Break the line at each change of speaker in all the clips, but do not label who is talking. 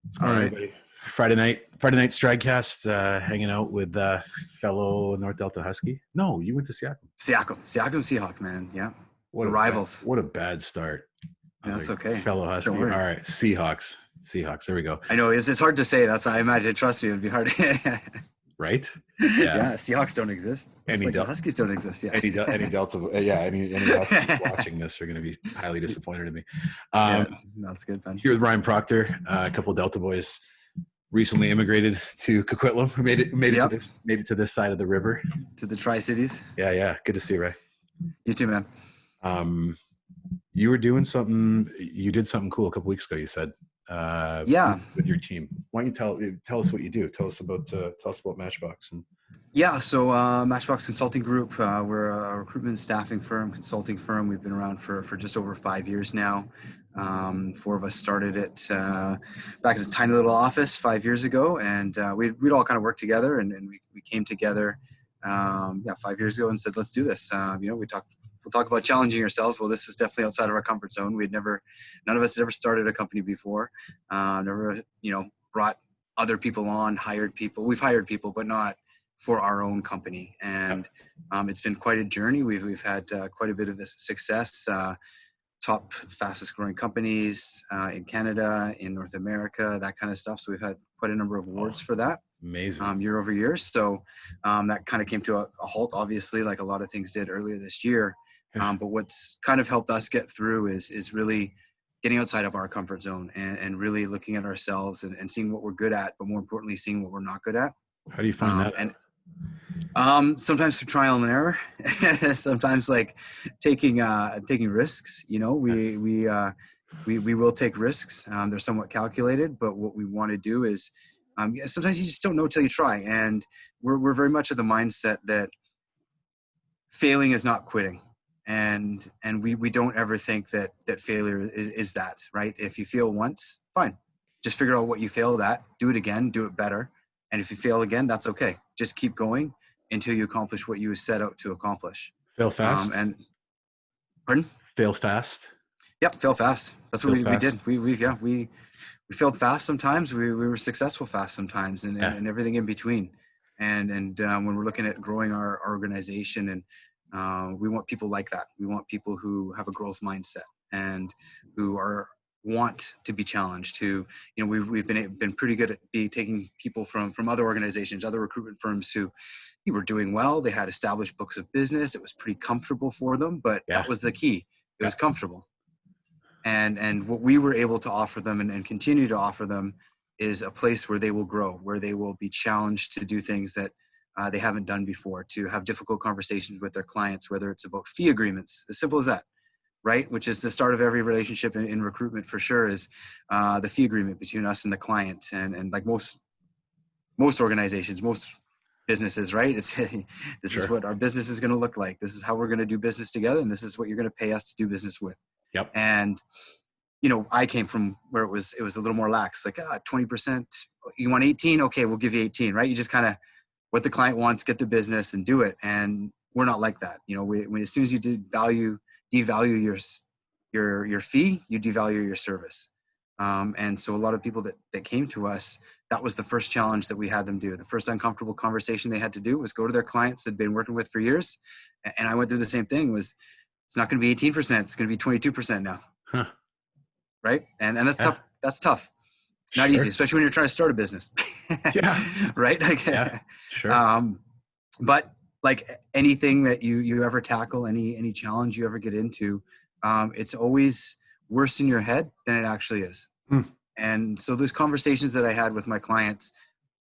What's going
All
on,
right.
everybody?
Friday night StrideCast, hanging out with fellow North Delta Husky. No, you went to Seattle.
Siakam Seahawk, man. Yeah.
What
The
a
rivals.
what a bad start. I was
That's
like,
okay.
fellow Husky.
Don't
All
worry.
right, Seahawks. There we go.
I know it's hard to say. That's I imagine. Trust me, it'd be hard.
Right?
Yeah. Seahawks don't exist. Just
Any
like the
Del-
Huskies don't exist. Yeah.
Any Delta, any Huskies watching this are going to be highly disappointed in me.
Yeah, that's good, man.
Here with Ryan Proctor, a couple of Delta boys recently immigrated to Coquitlam. Made it to this side of the river.
To the Tri-Cities.
Yeah. Good to see you, Ray.
You too, man.
You were doing something. You did something cool a couple weeks ago. You said, with your team. Why don't you tell us what you do? Tell us about Matchbox.
So MatchBox Consulting Group. We're a recruitment staffing firm, consulting firm. We've been around for just over 5 years now. Four of us started it back in a tiny little office 5 years ago, and we'd all kind of worked together, and we came together 5 years ago and said, let's do this. We'll talk about challenging ourselves. Well, this is definitely outside of our comfort zone. None of us had ever started a company before. Never, brought other people on, hired people. We've hired people, but not for our own company. And it's been quite a journey. We've had quite a bit of this success. Top fastest growing companies in Canada, in North America, that kind of stuff. So we've had quite a number of awards for that.
Amazing.
Year over year. So that kind of came to a halt, obviously, like a lot of things did earlier this year. But what's kind of helped us get through is really getting outside of our comfort zone and really looking at ourselves and seeing what we're good at, but more importantly, seeing what we're not good at.
How do you find that?
And sometimes through trial and error, sometimes like taking risks. We will take risks. They're somewhat calculated, but what we want to do is sometimes you just don't know till you try. And we're very much of the mindset that failing is not quitting. And we don't ever think that failure is that, right? If you fail once, fine. Just figure out what you failed at, do it again, do it better. And if you fail again, that's okay. Just keep going until you accomplish what you set out to accomplish.
Fail fast.
Pardon?
Fail fast.
Yep, fail fast. That's what we did. We failed fast sometimes. We were successful fast sometimes, and everything in between. And when we're looking at growing our organization, and we want people like that. We want people who have a growth mindset and who want to be challenged. We've been pretty good at taking people from other organizations, other recruitment firms who were doing well. They had established books of business. It was pretty comfortable for them, but that was the key. It was comfortable. And what we were able to offer them and continue to offer them is a place where they will grow, where they will be challenged to do things that they haven't done before, to have difficult conversations with their clients, whether it's about fee agreements, as simple as that, right? Which is the start of every relationship in recruitment for sure, is the fee agreement between us and the client. And like most organizations, most businesses, right? This is what our business is going to look like. This is how we're going to do business together. And this is what you're going to pay us to do business with.
Yep.
And, I came from where it was a little more lax, like 20%, you want 18? Okay, we'll give you 18, right? You just kind of, what the client wants, get the business and do it. And we're not like that. As soon as you devalue your fee, you devalue your service. And so a lot of people that came to us, that was the first challenge that we had them do. The first uncomfortable conversation they had to do was go to their clients they'd been working with for years. And I went through the same thing. It's not going to be 18%. It's going to be 22% now.
Huh.
Right. And that's tough. That's tough. It's not easy, especially when you're trying to start a business.
Yeah.
Right.
Sure.
But like anything that you ever tackle, any challenge you ever get into, it's always worse in your head than it actually is. And so those conversations that I had with my clients,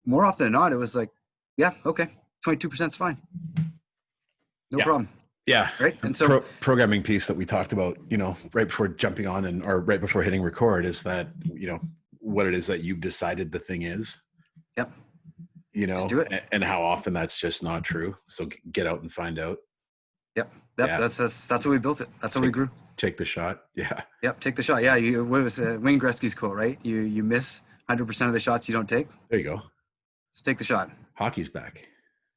more often than not, it was like, yeah, okay, 22% is fine. No problem.
Yeah.
Right. And so
programming piece that we talked about, right before jumping on or right before hitting record is that, what it is that you've decided the thing is.
Yep.
Just
do it.
And how often that's just not true. So get out and find out.
Yep. That's how we built it. That's how we grew.
Take the shot. Yeah.
Yep. Take the shot. Yeah. What was Wayne Gretzky's quote, right? You miss 100% of the shots you don't take.
There you go.
So take the shot.
Hockey's back.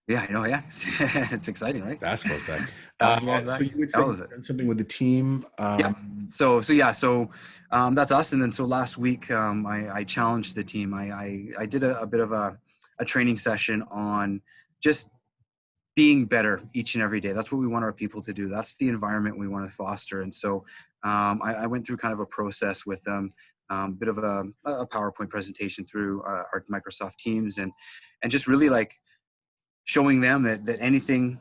Yeah, I know. Yeah, it's exciting, right?
Basketball's back.
Basketball's
So
back.
you would say
Hell is
you've
it?
done something with the team.
Yeah. So that's us. And then so last week, I challenged the team. I did a bit of a training session on just being better each and every day. That's what we want our people to do. That's the environment we want to foster. And so I went through kind of a process with them, bit of a PowerPoint presentation through our Microsoft Teams, and just really like showing them that anything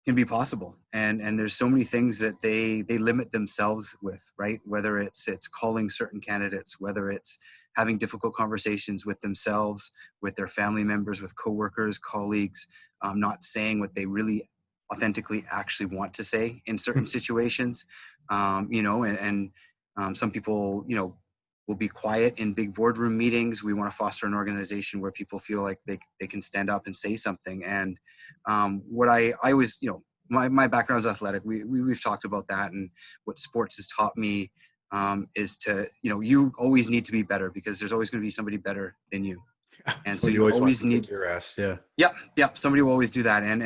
can be possible. And there's so many things that they limit themselves with, right? Whether it's calling certain candidates, whether it's having difficult conversations with themselves, with their family members, with coworkers, colleagues, not saying what they really authentically actually want to say in certain situations. Some people, will be quiet in big boardroom meetings. We want to foster an organization where people feel like they can stand up and say something. And what I always, my background is athletic. We've talked about that, and what sports has taught me is to, you always need to be better, because there's always going to be somebody better than you. And so
Somebody
you
always wants
always
to
need
kick your ass. Yeah.
Yep. Somebody will always do that. And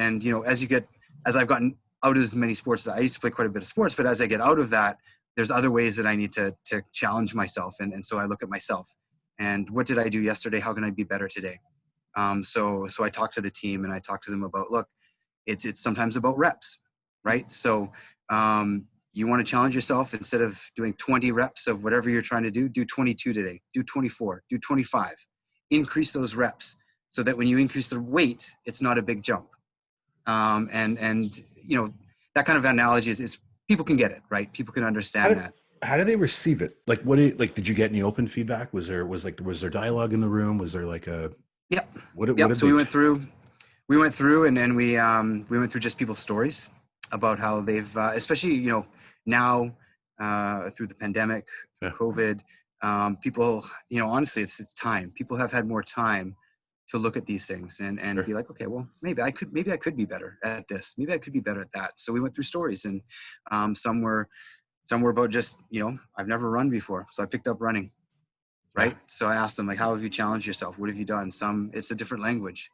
as I've gotten out of as many sports, I used to play quite a bit of sports, but as I get out of that, there's other ways that I need to challenge myself. And so I look at myself and what did I do yesterday? How can I be better today? So I talk to the team and I talk to them about, look, it's sometimes about reps, right? So you want to challenge yourself. Instead of doing 20 reps of whatever you're trying to do 22 today, do 24, do 25, increase those reps so that when you increase the weight, it's not a big jump. And that kind of analogy is people can get it, right? People can understand that.
How do they receive it? Like, did you get any open feedback? Was there dialogue in the room? Was there like a,
Yep.
What did
So we went through and then we went through just people's stories about how they've, especially, now through the pandemic, through COVID, people, honestly, it's time. People have had more time to look at these things and
Sure.
be like, okay, well, maybe I could be better at this. Maybe I could be better at that. So we went through stories, and some were about just, I've never run before. So I picked up running. Right.
Yeah.
So I asked them, like, how have you challenged yourself? What have you done? Some, it's a different language.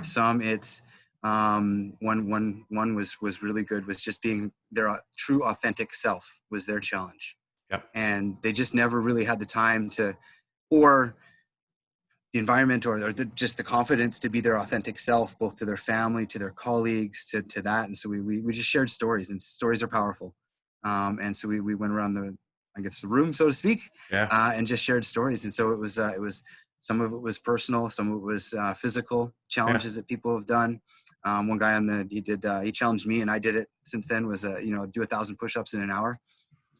Some it's, one was really good, was just being their true authentic self was their challenge.
Yep.
And they just never really had the time to, or the environment, or just the confidence to be their authentic self, both to their family, to their colleagues, to that. And so we just shared stories, and stories are powerful. And so we went around the room, so to speak, and just shared stories. And so it was some of it was personal, some of it was physical challenges that people have done. One guy he challenged me, and I did it since then, was do 1,000 push-ups in an hour,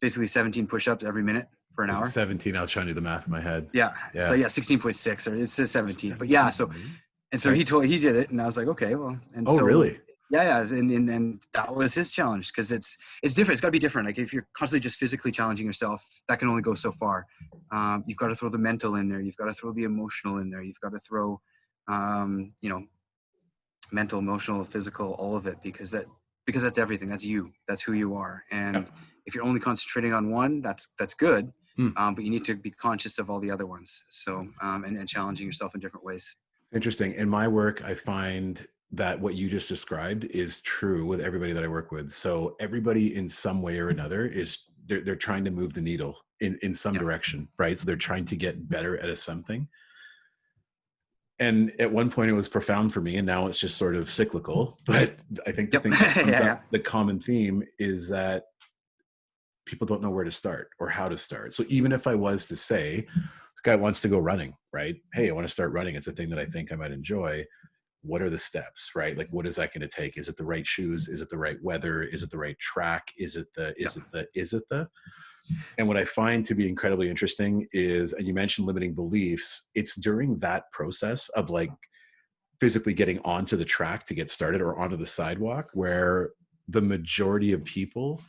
basically 17 push-ups every minute for an hour.
17. I was trying to do the math in my head.
Yeah. So 16.6, or it says 17. But yeah. So, and so he did it, and I was like, okay, well. And so,
really?
Yeah. And that was his challenge, because it's different. It's got to be different. Like, if you're constantly just physically challenging yourself, that can only go so far. You've got to throw the mental in there. You've got to throw the emotional in there. You've got to throw, mental, emotional, physical, all of it, because that's everything. That's you. That's who you are. And if you're only concentrating on one, that's good. But you need to be conscious of all the other ones. So, and challenging yourself in different ways.
Interesting. In my work, I find that what you just described is true with everybody that I work with. So everybody in some way or another they're trying to move the needle in some direction, right? So they're trying to get better at something. And at one point it was profound for me, and now it's just sort of cyclical. But I think the thing that comes up, the common theme is that people don't know where to start or how to start. So even if I was to say, this guy wants to go running, right? Hey, I want to start running. It's a thing that I think I might enjoy. What are the steps, right? Like, what is that going to take? Is it the right shoes? Is it the right weather? Is it the right track? Is it the, and what I find to be incredibly interesting is, and you mentioned limiting beliefs, it's during that process of like physically getting onto the track to get started, or onto the sidewalk, where the majority of people,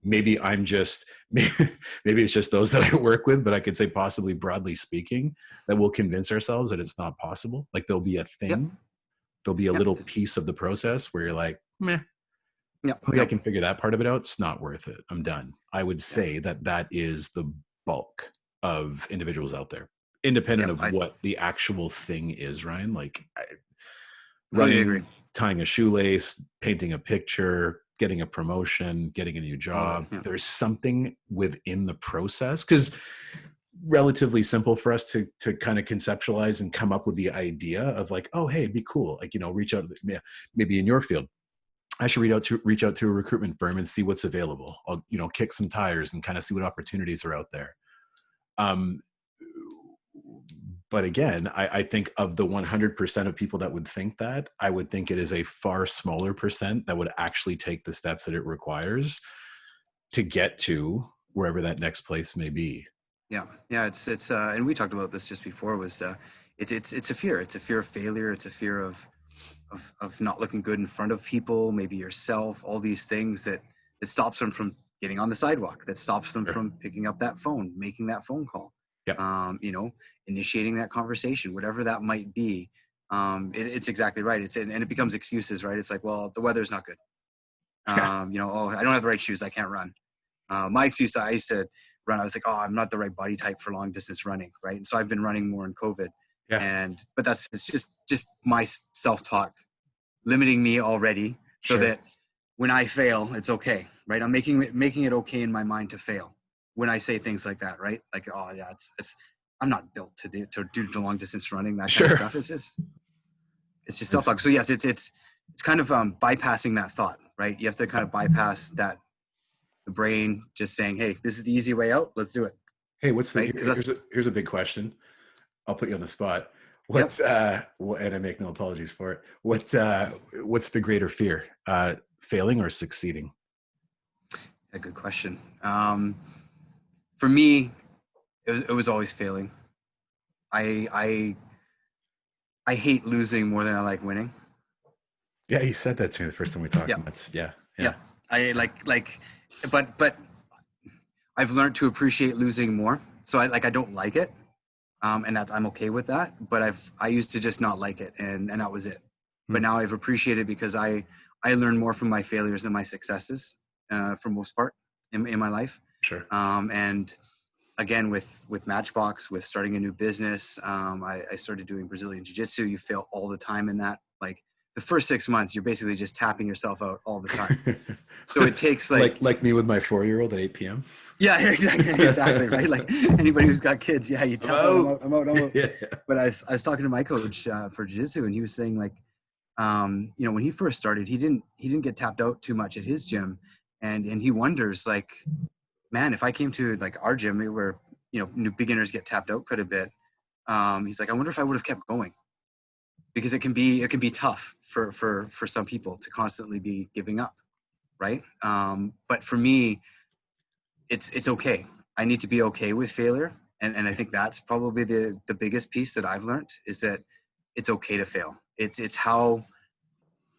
maybe it's just those that I work with, but I could say possibly broadly speaking, that we'll convince ourselves that it's not possible. Like, there'll be a thing, there'll be a little piece of the process where you're like, meh, I can figure that part of it out. It's not worth it. I'm done. I would say that is the bulk of individuals out there, independent of what the actual thing is, Ryan. Like,
Completely agree.
tying a shoelace, painting a picture, getting a promotion, getting a new job. There's something within the process, because relatively simple for us to kind of conceptualize and come up with the idea of like, oh, hey, it'd be cool. Like, reach out, maybe in your field, I should reach out to a recruitment firm and see what's available. I'll, kick some tires and kind of see what opportunities are out there. But again, I think of the 100% of people that would think that, I would think it is a far smaller percent that would actually take the steps that it requires to get to wherever that next place may be.
Yeah. It's and we talked about this just before. It's a fear. It's a fear of failure. It's a fear of not looking good in front of people, maybe yourself. All these things that stops them from getting on the sidewalk. That stops them from picking up that phone, making that phone call.
Yep.
Initiating that conversation, whatever that might be. It's exactly right. And it becomes excuses, right? It's like, well, the weather's not good. I don't have the right shoes. I can't run. My excuse, I used to run. I was like, oh, I'm not the right body type for long distance running. Right. And so I've been running more in COVID. Yeah. But it's just my self-talk limiting me already, so that when I fail, it's okay. Right. I'm making it okay in my mind to fail when I say things like that. Right. Like, oh yeah, it's I'm not built to do the long distance running, that kind of stuff. It's just self-talk. So yes, it's kind of bypassing that thought, right? You have to kind of bypass that, the brain just saying, hey, this is the easy way out. Let's do it.
Hey, here's a big question. I'll put you on the spot. And I make no apologies for it. What's the greater fear, failing or succeeding?
A good question. For me, it was always failing. I hate losing more than I like winning.
Yeah, you said that to me the first time we talked.
Yeah. I but I've learned to appreciate losing more. So I don't like it, and I'm okay with that. But I used to just not like it, and that was it. But now I've appreciated it, because I learn more from my failures than my successes, for most part in my life.
Sure.
And again, with MatchBox, with starting a new business, I started doing Brazilian Jiu-Jitsu. You fail all the time in that. Like the first 6 months, you're basically just tapping yourself out all the time. So it takes
like me with my 4-year-old at 8 p.m.
Yeah, exactly. Right. Like anybody who's got kids, you tap out, I'm out. Yeah. But I was talking to my coach for Jiu-Jitsu, and he was saying like, when he first started, he didn't get tapped out too much at his gym, and he wonders like, man, if I came to like our gym where, new beginners get tapped out quite a bit, he's like, I wonder if I would have kept going, because it can be tough for some people to constantly be giving up. Right. But for me, it's okay. I need to be okay with failure. And I think that's probably the biggest piece that I've learned, is that it's okay to fail. It's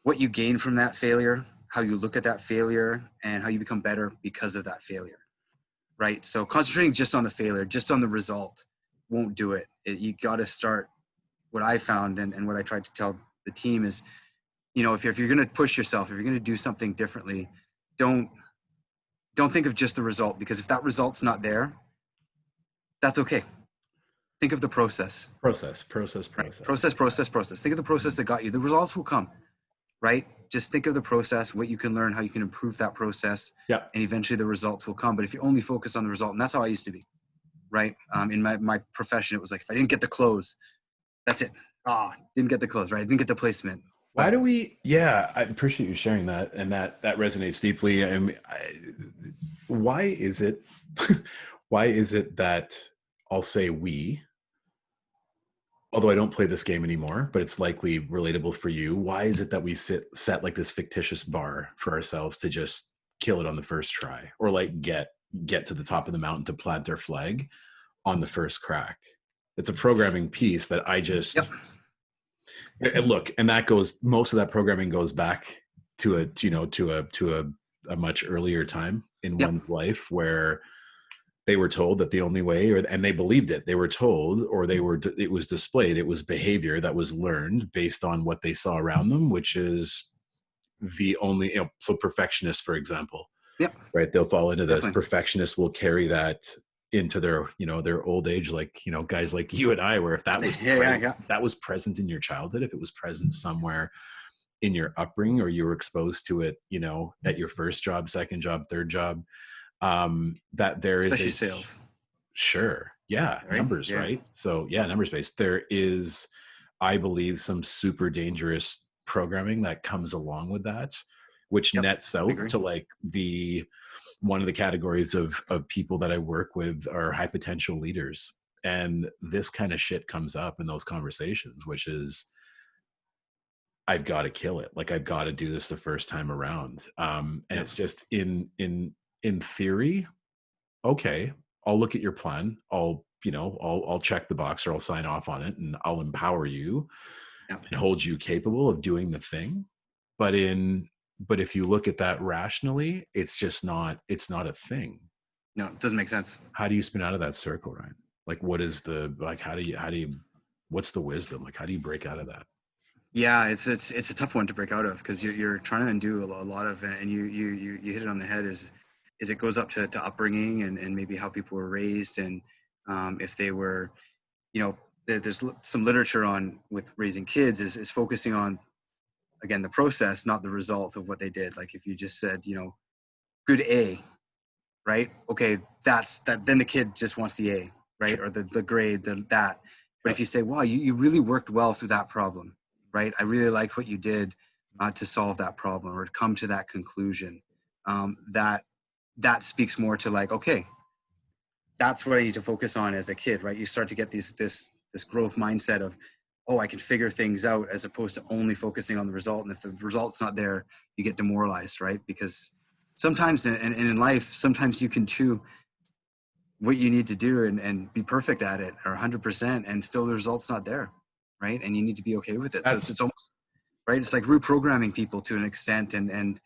what you gain from that failure, how you look at that failure, and how you become better because of that failure. Right. So concentrating just on the failure, just on the result, won't do it. You got to start. What I found and what I tried to tell the team is, if you're going to push yourself, if you're going to do something differently, don't think of just the result, because if that result's not there, that's okay. Think of the process.
Process.
Right. Process. Think of the process that got you. The results will come. Right? Just think of the process, what you can learn, how you can improve that process.
Yeah.
And eventually the results will come. But if you only focus on the result, and that's how I used to be, right? In my profession, it was like, if I didn't get the close, that's it. Didn't get the close, right? I didn't get the placement.
I appreciate you sharing that. And that resonates deeply. I mean, why is it that I'll say we, although I don't play this game anymore, but it's likely relatable for you. Why is it that we set like this fictitious bar for ourselves to just kill it on the first try, or like get to the top of the mountain to plant our flag on the first crack? It's a programming piece that I just, and look, and most of that programming goes back to a much earlier time in one's life, where they were told that the only way, and they believed it. They were told, or it was displayed. It was behavior that was learned based on what they saw around them, which is the only, so perfectionists, for example, right? They'll fall into this. Perfectionists will carry that into their, their old age, like, guys like you and I, where if that was that was present in your childhood, if it was present somewhere in your upbringing, or you were exposed to it, at your first job, second job, third job, that there
especially
is
sales.
Sure. Yeah.
Right?
Numbers, right? So yeah, numbers based. There is, I believe, some super dangerous programming that comes along with that, which nets out to like one of the categories of people that I work with are high potential leaders. And this kind of shit comes up in those conversations, which is, I've got to kill it. Like, I've got to do this the first time around. And it's just in theory, okay, I'll look at your plan. I'll check the box, or I'll sign off on it, and I'll empower you and hold you capable of doing the thing. But if you look at that rationally, it's not a thing.
No, it doesn't make sense.
How do you spin out of that circle, Ryan? Like, what is how do you, what's the wisdom? Like, how do you break out of that?
Yeah, it's a tough one to break out of, because you're trying to undo a lot of it, and you hit it on the head. Is it goes up to upbringing and maybe how people were raised, and if they were, there's some literature on with raising kids is focusing on, again, the process, not the result of what they did. Like, if you just said, good A, right? Okay, that's that. Then the kid just wants the A, right? Or the grade, that. But if you say, wow, you really worked well through that problem, right? I really liked what you did to solve that problem or to come to that conclusion. That speaks more to like, okay, that's what I need to focus on as a kid, right? You start to get this growth mindset of, oh, I can figure things out, as opposed to only focusing on the result. And if the result's not there, you get demoralized, right? Because sometimes in life, sometimes you can do what you need to do and be perfect at it, or 100%, and still the result's not there, right? And you need to be okay with it. So it's almost, right? It's like reprogramming people to an extent. And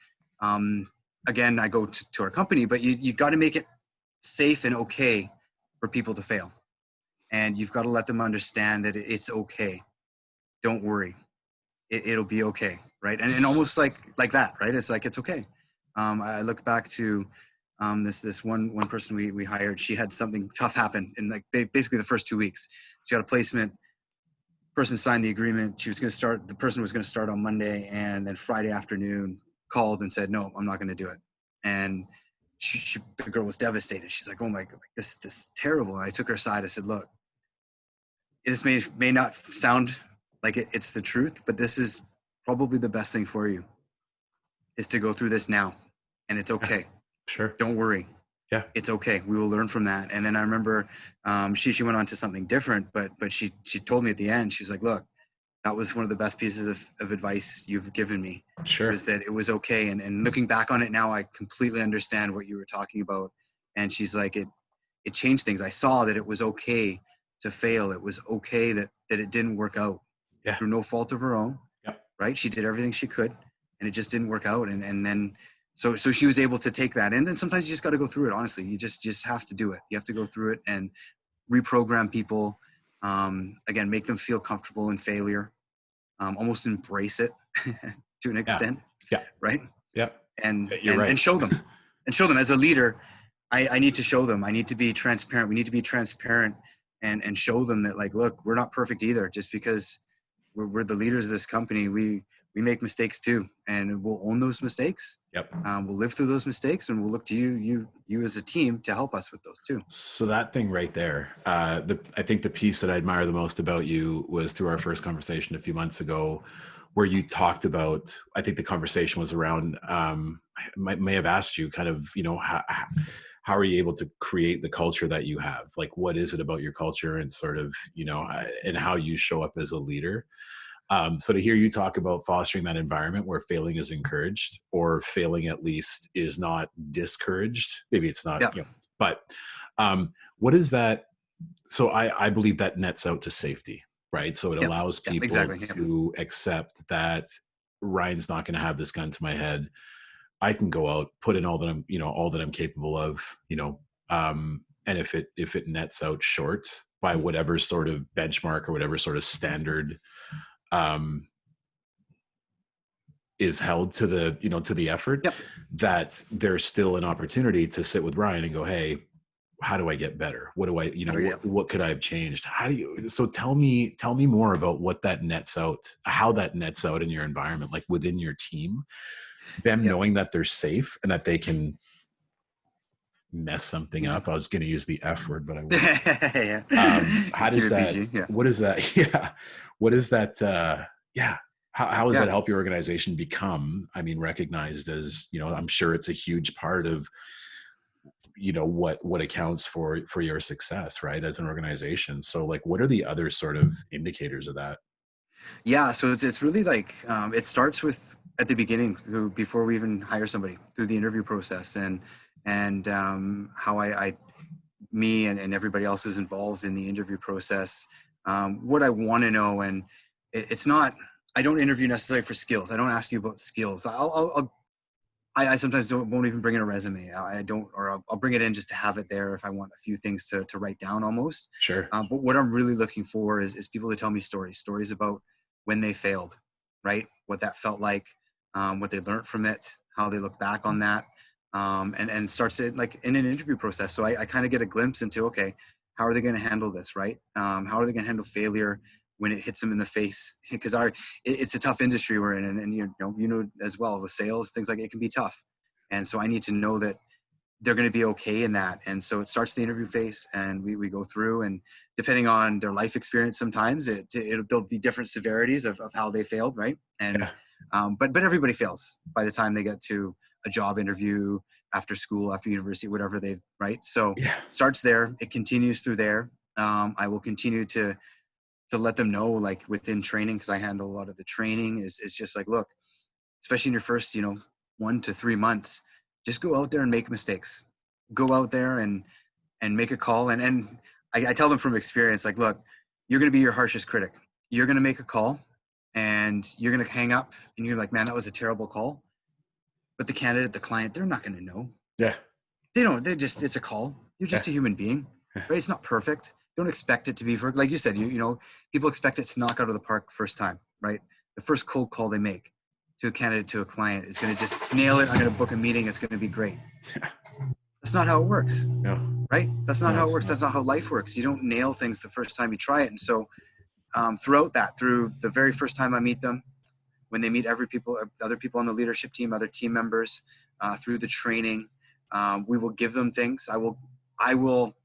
again, I go to our company, but you got to make it safe and okay for people to fail. And you've got to let them understand that it's okay. Don't worry. It'll be okay, right? And almost like that, right? It's like, it's okay. I look back to this one person we hired. She had something tough happen in like basically the first 2 weeks. She got a placement. Person signed the agreement. The person was going to start on Monday, and then Friday afternoon called and said, no, I'm not going to do it. And the girl was devastated. She's like, oh my God, this is terrible. And I took her aside. I said, look, this may not sound like it's the truth, but this is probably the best thing for you, is to go through this now. And it's okay.
Yeah, sure.
Don't worry.
Yeah.
It's okay. We will learn from that. And then I remember she went on to something different, but she told me at the end, she was like, look, that was one of the best pieces of advice you've given me.
Sure.
Was that it was okay. And looking back on it now, I completely understand what you were talking about. And she's like, it changed things. I saw that it was okay to fail. It was okay that it didn't work out through no fault of her own.
Yep.
Right. She did everything she could, and it just didn't work out. And then, so she was able to take that. And then sometimes you just got to go through it. Honestly, you just have to do it. You have to go through it and reprogram people. Again, make them feel comfortable in failure. Almost embrace it to an extent.
Yeah.
Right.
Yeah.
And
right.
And show them. And show them as a leader. I need to show them. I need to be transparent. We need to be transparent and show them that, like, look, we're not perfect either. Just because we're the leaders of this company, we make mistakes too, and we'll own those mistakes.
Yep.
We'll live through those mistakes, and we'll look to you as a team to help us with those too.
So that thing right there, I think the piece that I admire the most about you was through our first conversation a few months ago, where you talked about, I think the conversation was around, I may have asked you kind of, how are you able to create the culture that you have? Like, what is it about your culture and sort of, and how you show up as a leader? So to hear you talk about fostering that environment where failing is encouraged, or failing at least is not discouraged, maybe it's not, but what is that? So I believe that nets out to safety, right? So it allows people to accept that Ryan's not going to have this gun to my head. I can go out, put in all that I'm capable of, and if it nets out short by whatever sort of benchmark or whatever sort of standard is held to the effort, that there's still an opportunity to sit with Ryan and go, hey, how do I get better? What do I,
Yeah.
what could I have changed? So tell me more about what that nets out, how that nets out in your environment, like within your team, them
Yep.
knowing that they're safe and that they can mess something up. I was going to use the F word, but I won't.
Yeah.
How
Keep
does
it
that,
PG. Yeah.
what is that? Yeah. What is that? Yeah. How does
Yeah.
that help your organization become, recognized as, I'm sure it's a huge part of, what accounts for your success, right, as an organization. So like, what are the other sort of indicators of that?
Yeah. So it's really like, it starts with at the beginning, before we even hire somebody, through the interview process, and how me and everybody else who's involved in the interview process, what I want to know. And it's not, I don't interview necessarily for skills. I don't ask you about skills. I sometimes won't even bring in a resume. I don't, or I'll bring it in just to have it there if I want a few things to write down almost.
Sure.
But what I'm really looking for is people to tell me stories about when they failed, right? What that felt like, what they learned from it, how they look back on that, and starts it like in an interview process. So I kind of get a glimpse into, okay, how are they going to handle this, right? How are they going to handle failure when it hits them in the face? Because it's a tough industry we're in, and you know as well, with sales, things like it can be tough. And so I need to know that they're going to be okay in that. And so it starts the interview phase, and we go through, and depending on their life experience, sometimes there'll be different severities of how they failed, right? And but everybody fails by the time they get to a job interview, after school, after university, whatever they've, right? So it starts there, it continues through there. I will continue to let them know, like within training, because I handle a lot of the training, is just like, look, especially in your first 1 to 3 months, just go out there and make mistakes. Go out there and make a call. And I tell them from experience, like, look, you're going to be your harshest critic. You're going to make a call and you're going to hang up and you're like, man, that was a terrible call. But the candidate, the client, they're not going to know.
Yeah.
It's a call. You're just a human being, right? It's not perfect. Don't expect it to be, like you said, people expect it to knock out of the park first time, right? The first cold call they make to a candidate, to a client, is going to just nail it. I'm going to book a meeting. It's going to be great. That's not how it works.
No.
Right? That's not how it works. That's not how life works. You don't nail things the first time you try it. And so throughout that, through the very first time I meet them, when they meet other people on the leadership team, other team members, through the training, we will give them things. I will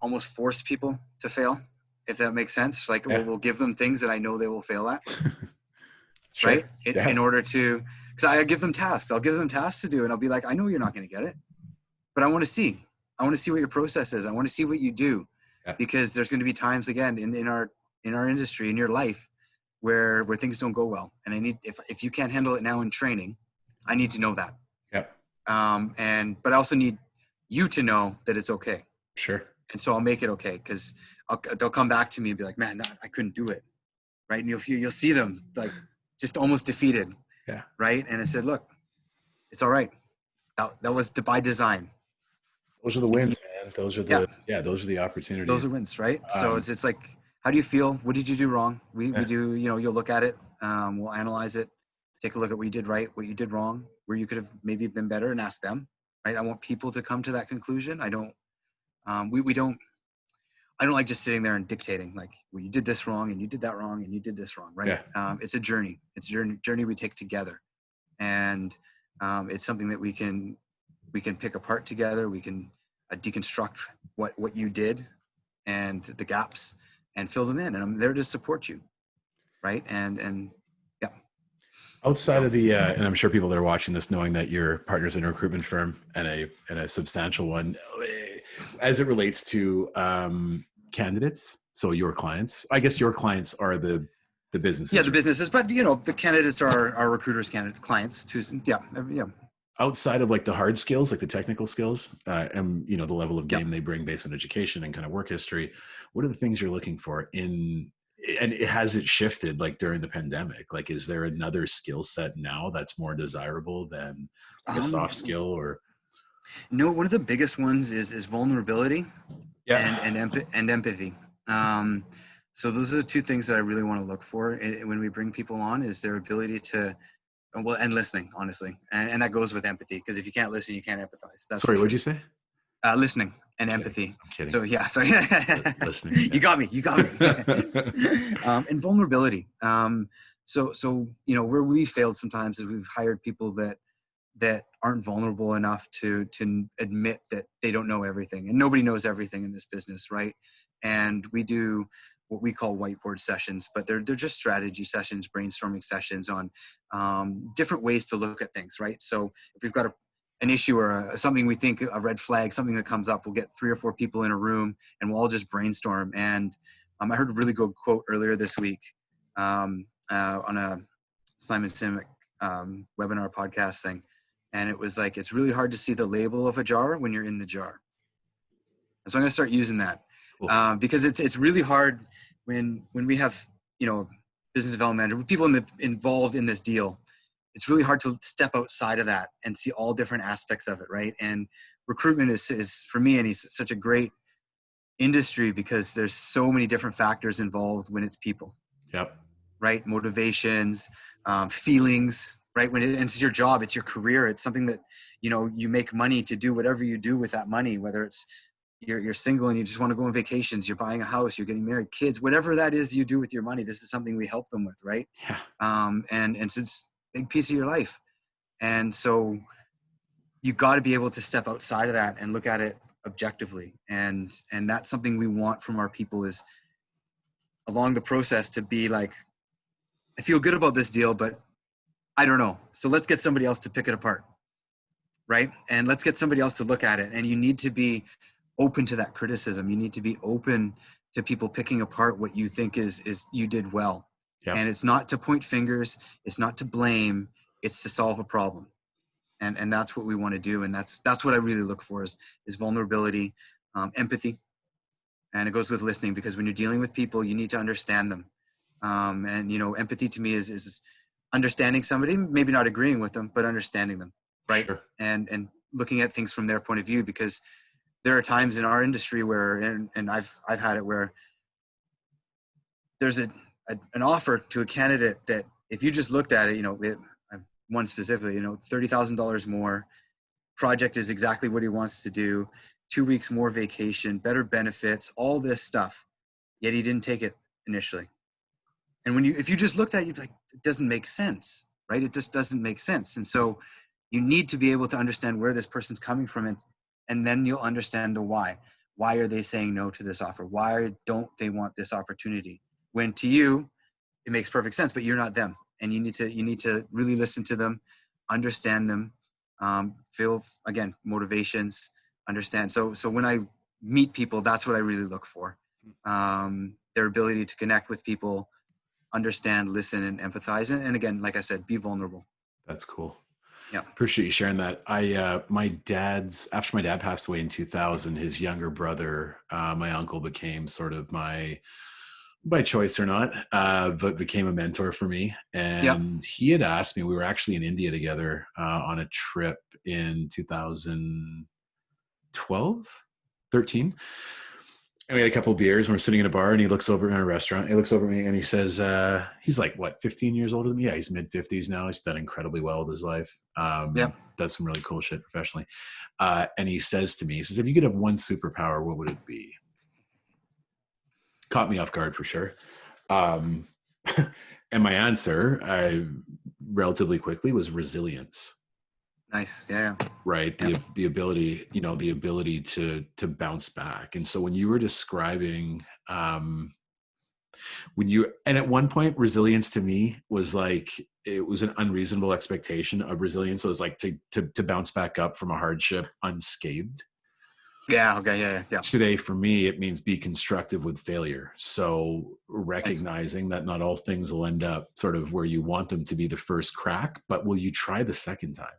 almost force people to fail, if that makes sense. Like we'll give them things that I know they will fail at.
Sure.
Right? In order to, because I give them tasks. I'll give them tasks to do, and I'll be like, I know you're not going to get it, but I want to see what your process is. I want to see what you do, because there's going to be times, again, in our industry, in your life, where things don't go well. And I need, if you can't handle it now in training, I need to know that.
Yep.
But I also need you to know that it's okay.
Sure.
And so I'll make it okay, because they'll come back to me and be like, man, I couldn't do it. Right. And you'll see them like just almost defeated.
Yeah.
Right. And I said, look, it's all right. That was by design.
Those are the wins, man. Those are those are the opportunities.
Those are wins, right? So it's like, how do you feel? What did you do wrong? We do, you'll look at it. We'll analyze it, take a look at what you did right, what you did wrong, where you could have maybe been better, and ask them, right? I want people to come to that conclusion. I don't, I don't like just sitting there and dictating, like, well, you did this wrong and you did that wrong and you did this wrong, right? Yeah. It's a journey. It's a journey we take together. And it's something that we can pick apart together. We can deconstruct what you did and the gaps and fill them in. And I'm there to support you, right? And yeah.
Outside of the, and I'm sure people that are watching this, knowing that you're partners in a recruitment firm and a substantial one, as it relates to candidates, so your clients, I guess your clients are the businesses.
Yeah, the businesses, but the candidates are our recruiters, clients too. Yeah.
Outside of like the hard skills, like the technical skills, and the level of game they bring based on education and kind of work history, what are the things you're looking for and has it shifted like during the pandemic? Like, is there another skill set now that's more desirable than like a soft skill? Or
no, one of the biggest ones is vulnerability and empathy. So those are the two things that I really want to look for when we bring people on, is their ability to, and listening, honestly. And that goes with empathy, because if you can't listen, you can't empathize. That's
sorry, what'd you say?
Listening and
kidding.
empathy.
I'm kidding.
So yeah, so
Listening.
You got me. And vulnerability. So where we failed sometimes is we've hired people that aren't vulnerable enough to admit that they don't know everything, and nobody knows everything in this business, right? And we do what we call whiteboard sessions, but they're just strategy sessions, brainstorming sessions on different ways to look at things, right? So if we've got an issue or something we think a red flag, something that comes up, we'll get 3 or 4 people in a room and we'll all just brainstorm. And I heard a really good quote earlier this week on a Simon Sinek webinar podcast thing. And it was like, it's really hard to see the label of a jar when you're in the jar. So I'm going to start using that because it's really hard when we have, business development manager, people involved in this deal. It's really hard to step outside of that and see all different aspects of it, right? And recruitment is for me, and he's such a great industry because there's so many different factors involved when it's people.
Yep.
Right? Motivations, feelings, right? And it's your job, it's your career, it's something that, you make money to do whatever you do with that money, whether it's you're single and you just want to go on vacations, you're buying a house, you're getting married, kids, whatever that is you do with your money, this is something we help them with, right?
Yeah.
And so it's a big piece of your life. And so you got to be able to step outside of that and look at it objectively. And that's something we want from our people, is along the process to be like, I feel good about this deal, but I don't know. So let's get somebody else to pick it apart, right? And let's get somebody else to look at it. And you need to be open to that criticism. You need to be open to people picking apart what you think is you did well. Yep. And it's not to point fingers. It's not to blame. It's to solve a problem. And that's what we want to do. And that's what I really look for is vulnerability, empathy. And it goes with listening, because when you're dealing with people, you need to understand them. And empathy to me is understanding somebody, maybe not agreeing with them, but understanding them, right? Sure. And looking at things from their point of view, because there are times in our industry where, and I've had it, where there's an offer to a candidate that if you just looked at it, one specifically, $30,000 more, project is exactly what he wants to do, 2 weeks more vacation, better benefits, all this stuff, yet he didn't take it initially. And if you just looked at it, you'd be like, it doesn't make sense, right? It just doesn't make sense. And so you need to be able to understand where this person's coming from, and then you'll understand the why. Why are they saying no to this offer? Why don't they want this opportunity? When to you, it makes perfect sense, but you're not them. And you need to really listen to them, understand them, feel, again, motivations, understand. So when I meet people, that's what I really look for. Their ability to connect with people, understand, listen, and empathize. And again, like I said, be vulnerable.
That's cool.
Yeah.
Appreciate you sharing that. after my dad passed away in 2000, his younger brother, my uncle, became sort of by choice or not, but became a mentor for me. And he had asked me, we were actually in India together on a trip in 2012, 13. And we had a couple of beers and we're sitting in a bar, and he looks over in a restaurant. He looks over at me and he says, he's like, what, 15 years older than me? Yeah, he's mid-50s now. He's done incredibly well with his life. Does some really cool shit professionally. And he says to me, he says, if you could have one superpower, what would it be? Caught me off guard for sure. And my answer, relatively quickly, was resilience.
Nice. Yeah.
Right. The ability, the ability to bounce back. And so when you were describing, and at one point, resilience to me was like, it was an unreasonable expectation of resilience. So it was like to bounce back up from a hardship unscathed.
Yeah. Okay. Yeah.
Today, for me, it means be constructive with failure. So recognizing that not all things will end up sort of where you want them to be the first crack, but will you try the second time?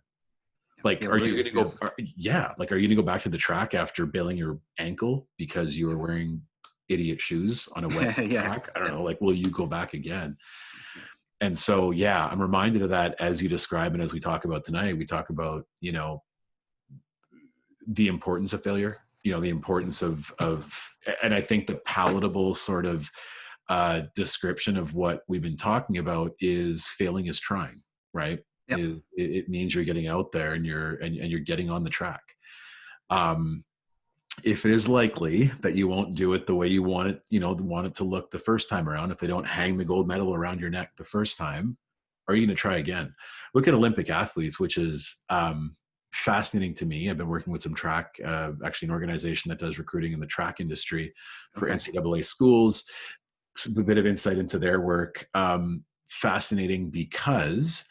Like, are you going to go? Are you going to go back to the track after bailing your ankle because you were wearing idiot shoes on a wet track? I don't know. Like, will you go back again? And so, I'm reminded of that as you describe and as we talk about tonight. We talk about, the importance of failure. The importance of, and I think the palatable sort of description of what we've been talking about is failing is trying, right? Yep. It means you're getting out there and you're getting on the track. if it is likely that you won't do it the way you want it, want it to look the first time around, if they don't hang the gold medal around your neck the first time, are you going to try again? Look at Olympic athletes, which is fascinating to me. I've been working with some track, actually an organization that does recruiting in the track industry for NCAA schools. A bit of insight into their work. Fascinating because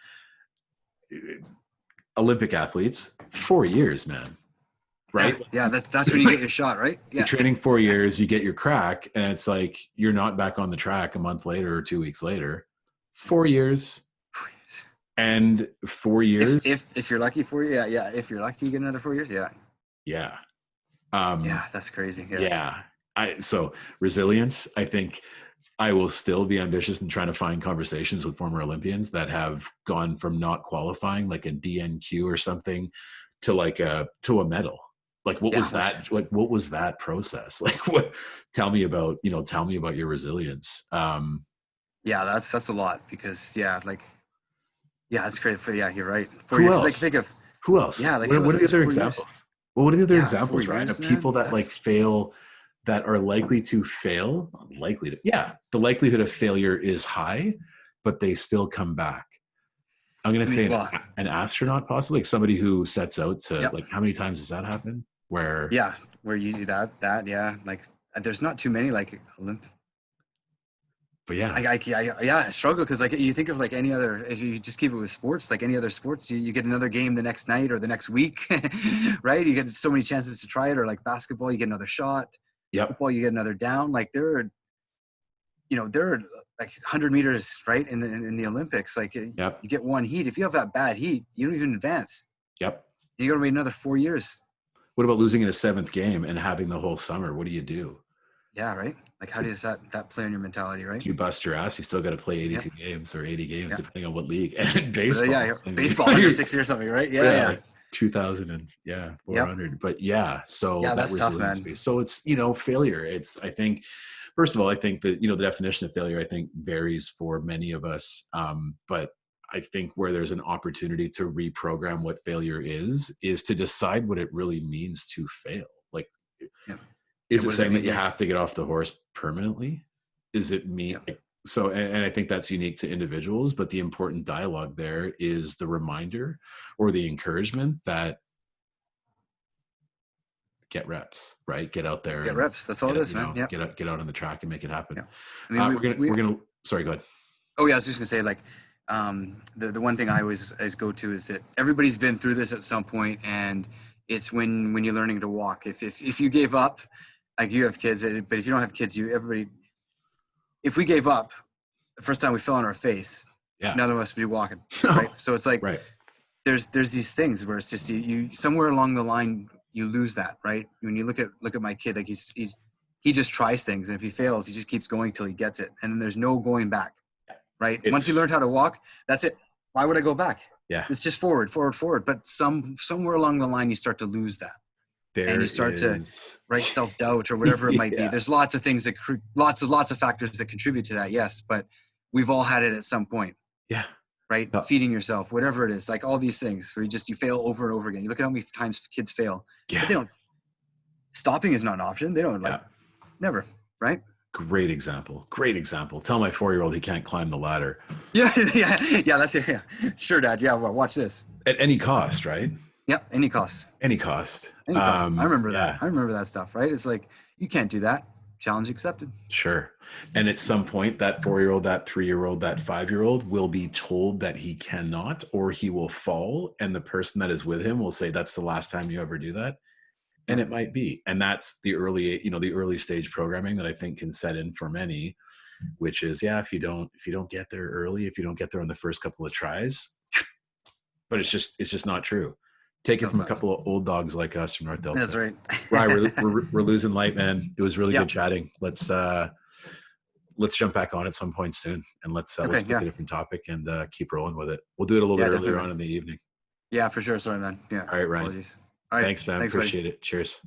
Olympic athletes, 4 years, man. Right?
Yeah, that's when you get your shot, right? Yeah.
You're training 4 years, you get your crack, and it's like you're not back on the track a month later or 2 weeks later. 4 years. And 4 years.
If you're lucky, 4 years, yeah. If you're lucky, you get another 4 years, yeah.
Yeah.
Yeah, that's crazy.
Yeah. So resilience, I think I will still be ambitious in trying to find conversations with former Olympians that have gone from not qualifying, like a DNQ or something, to a medal. Like what was that? What was that process? Like tell me about your resilience.
Yeah, that's a lot because that's great you're right.
Who else?
Like think of
who else?
Yeah, like
what are the other examples? Well, what are the other examples, Ryan, of people that fail, that are likely to fail? The likelihood of failure is high, but they still come back. I'm going to say an astronaut, possibly, like somebody who sets out to how many times does that happen? Where
you do that, like there's not too many like Olympic.
But yeah,
I struggle because like you think of like any other, if you just keep it with sports, like any other sports, you get another game the next night or the next week, right? You get so many chances to try it, or like basketball, you get another shot. Football, you get another down. Like there are like 100 meters, right? In the Olympics, like you get one heat. If you have that bad heat, you don't even advance.
Yep.
You got to wait another 4 years.
What about losing in a 7th game and having the whole summer? What do you do?
Yeah, right. Like how does that play on your mentality, right?
You bust your ass. You still got to play 82 games or 80 games, depending on what league. And baseball,
baseball 160 or something, right? Yeah.
Like 2,000 and 400. But so
that's tough, man.
Piece. So it's failure. I think first of all, I think that the definition of failure, I think, varies for many of us. But I think where there's an opportunity to reprogram what failure is to decide what it really means to fail. Like, is it saying that you have to get off the horse permanently? Is it mean so? And I think that's unique to individuals. But the important dialogue there is the reminder or the encouragement that get reps, right? Get out there.
Get reps. That's all it is, man.
Get out on the track and make it happen.
Yeah. I mean,
we're gonna. Sorry, go ahead.
Oh yeah, I was just gonna say like. The one thing I always go to is that everybody's been through this at some point, and it's when you're learning to walk. If you gave up, like you have kids, but if you don't have kids, if we gave up the first time we fell on our face, none of us would be walking, right? So it's like there's these things where it's just you somewhere along the line you lose that, right? When you look at my kid, like he just tries things, and if he fails, he just keeps going till he gets it, and then there's no going back. Right. Once you learned how to walk, that's it. Why would I go back? Yeah. It's just forward. But somewhere along the line, you start to lose that. And you start to self-doubt or whatever it might be. There's lots of things lots of factors that contribute to that. Yes. But we've all had it at some point. Yeah. Right. Feeding yourself, whatever it is, like all these things where you fail over and over again. You look at how many times kids fail. Yeah. But stopping is not an option. They don't never. Right.
Great example. Tell my 4-year-old he can't climb the ladder.
Yeah, that's it. Yeah. Sure, Dad. Yeah, well, watch this.
At any cost, right?
Yep, any cost.
I
remember that. I remember that stuff, right? It's like, you can't do that. Challenge accepted.
Sure. And at some point, that 4-year-old, that 3-year-old, that 5-year-old will be told that he cannot, or he will fall. And the person that is with him will say, that's the last time you ever do that. And it might be, and that's the early stage programming that I think can set in for many, which is, if you don't get there early, if you don't get there on the first couple of tries, but it's just not true. Take it from a couple of old dogs like us from North Delta.
That's right.
Right, we're losing light, man. It was really good chatting. Let's jump back on at some point soon, and let's pick a different topic and keep rolling with it. We'll do it a little bit earlier on in the evening.
Yeah, for sure. Sorry, man. Yeah.
All right, Ryan.
Apologies. All right.
Thanks, man. Appreciate it. Cheers.